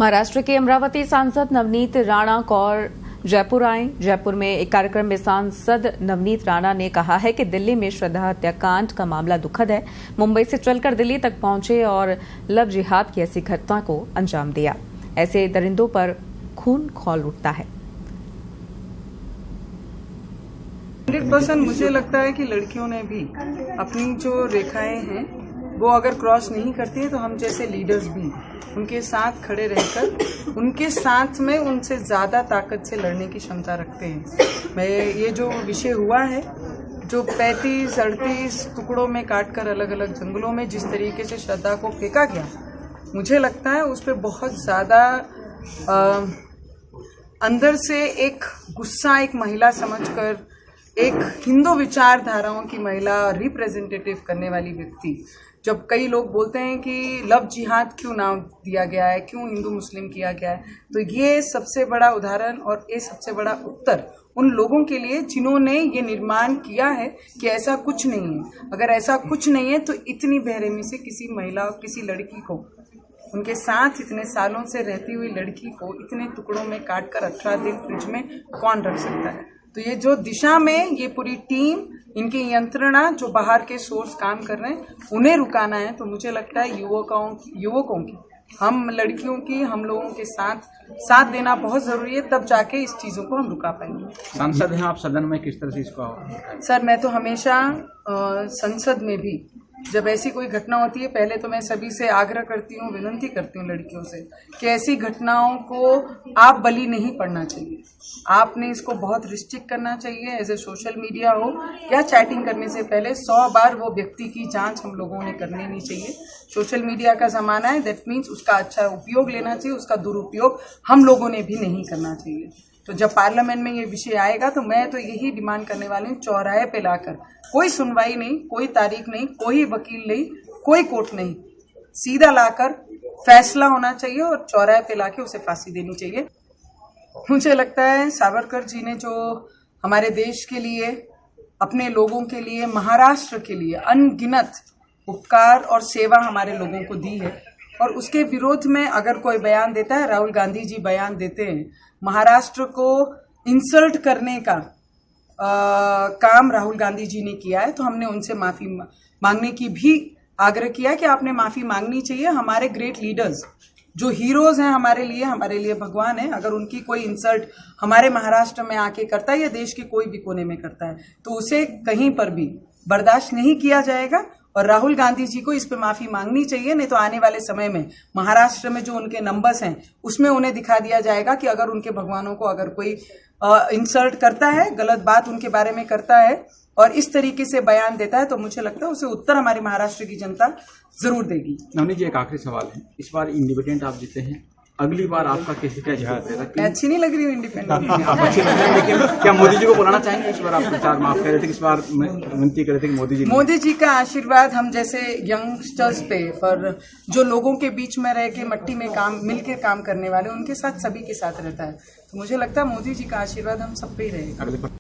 महाराष्ट्र के अमरावती सांसद नवनीत राणा कौर जयपुर आए। जयपुर में एक कार्यक्रम में सांसद नवनीत राणा ने कहा है कि दिल्ली में श्रद्धा हत्याकांड का मामला दुखद है। मुंबई से चलकर दिल्ली तक पहुंचे और लव जिहाद की ऐसी घटना को अंजाम दिया। ऐसे दरिंदों पर खून खौल उठता है। 100% मुझे लगता है कि लड़कियों ने भी अपनी जो रेखाएं हैं वो अगर क्रॉस नहीं करती है तो हम जैसे लीडर्स भी उनके साथ खड़े रहकर उनके साथ में उनसे ज्यादा ताकत से लड़ने की क्षमता रखते हैं। मैं ये जो विषय हुआ है, जो 35-38 टुकड़ों में काटकर अलग अलग जंगलों में जिस तरीके से श्रद्धा को फेंका गया, मुझे लगता है उस पर बहुत ज्यादा अंदर से एक गुस्सा, एक महिला समझकर, एक हिंदू विचारधाराओं की महिला रिप्रेजेंटेटिव करने वाली व्यक्ति, जब कई लोग बोलते हैं कि लव जिहाद क्यों नाम दिया गया है, क्यों हिंदू मुस्लिम किया गया है, तो ये सबसे बड़ा उदाहरण और ये सबसे बड़ा उत्तर उन लोगों के लिए जिन्होंने ये निर्माण किया है कि ऐसा कुछ नहीं है। अगर ऐसा कुछ नहीं है तो इतनी बेरहमी से किसी महिला और किसी लड़की को, उनके साथ इतने सालों से रहती हुई लड़की को इतने टुकड़ों में काटकर 18 दिन फ्रिज में कौन रख सकता है। तो ये जो दिशा में ये पूरी टीम, इनकी यंत्रणा जो बाहर के सोर्स काम कर रहे हैं, उन्हें रुकाना है। तो मुझे लगता है युवकों की, हम लड़कियों की, हम लोगों के साथ देना बहुत जरूरी है, तब जाके इस चीजों को हम रुका पाएंगे। सांसद हैं आप, सदन में किस तरह से इसको? सर, मैं तो हमेशा संसद में भी जब ऐसी कोई घटना होती है, पहले तो मैं सभी से आग्रह करती हूँ, विनती करती हूँ लड़कियों से कि ऐसी घटनाओं को आप बलि नहीं पड़ना चाहिए। आपने इसको बहुत रिस्ट्रिक्ट करना चाहिए। एज ए सोशल मीडिया हो या चैटिंग करने से पहले 100 बार वो व्यक्ति की जांच हम लोगों ने करनी नहीं चाहिए। सोशल मीडिया का जमाना है, दैट मीन्स उसका अच्छा उपयोग लेना चाहिए, उसका दुरुपयोग हम लोगों ने भी नहीं करना चाहिए। तो जब पार्लियामेंट में ये विषय आएगा तो मैं तो यही डिमांड करने वाली हूँ, चौराहे पे लाकर, कोई सुनवाई नहीं, कोई तारीख नहीं, कोई वकील नहीं, कोई कोर्ट नहीं, सीधा लाकर फैसला होना चाहिए और चौराहे पे लाके उसे फांसी देनी चाहिए। मुझे लगता है सावरकर जी ने जो हमारे देश के लिए, अपने लोगों के लिए, महाराष्ट्र के लिए अनगिनत उपकार और सेवा हमारे लोगों को दी है, और उसके विरोध में अगर कोई बयान देता है, राहुल गांधी जी बयान देते हैं, महाराष्ट्र को इंसल्ट करने का काम राहुल गांधी जी ने किया है, तो हमने उनसे माफी मांगने की भी आग्रह किया कि आपने माफी मांगनी चाहिए। हमारे ग्रेट लीडर्स जो हीरोज हैं हमारे लिए भगवान है, अगर उनकी कोई इंसल्ट हमारे महाराष्ट्र में आके करता है या देश के कोई भी कोने में करता है तो उसे कहीं पर भी बर्दाश्त नहीं किया जाएगा, और राहुल गांधी जी को इस पे माफी मांगनी चाहिए। नहीं तो आने वाले समय में महाराष्ट्र में जो उनके नंबर्स हैं उसमें उन्हें दिखा दिया जाएगा कि अगर उनके भगवानों को अगर कोई इंसल्ट करता है, गलत बात उनके बारे में करता है और इस तरीके से बयान देता है, तो मुझे लगता है उसे उत्तर हमारी महाराष्ट्र की जनता जरूर देगी। नवनीत जी, एक आखिरी सवाल है। इस बार इंडिपेंडेंट आप जीते हैं, अगली बार आपका कैसे क्या जवाब देगा? अच्छी नहीं लग रही हूँ इंडिपेंडेंट। आप अच्छी लग रही है, लेकिन क्या मोदी जी को बुलाना चाहेंगे? इस बार आप प्रचार में आप कह रहे थे कि इस बार विनती कर रहे थे कि मोदी जी का आशीर्वाद हम जैसे यंगस्टर्स पे, पर जो लोगों के बीच में रह के मट्टी में मिलकर काम करने वाले, उनके साथ, सभी के साथ रहता है। तो मुझे लगता है मोदी जी का आशीर्वाद हम सब पे ही रहेगा।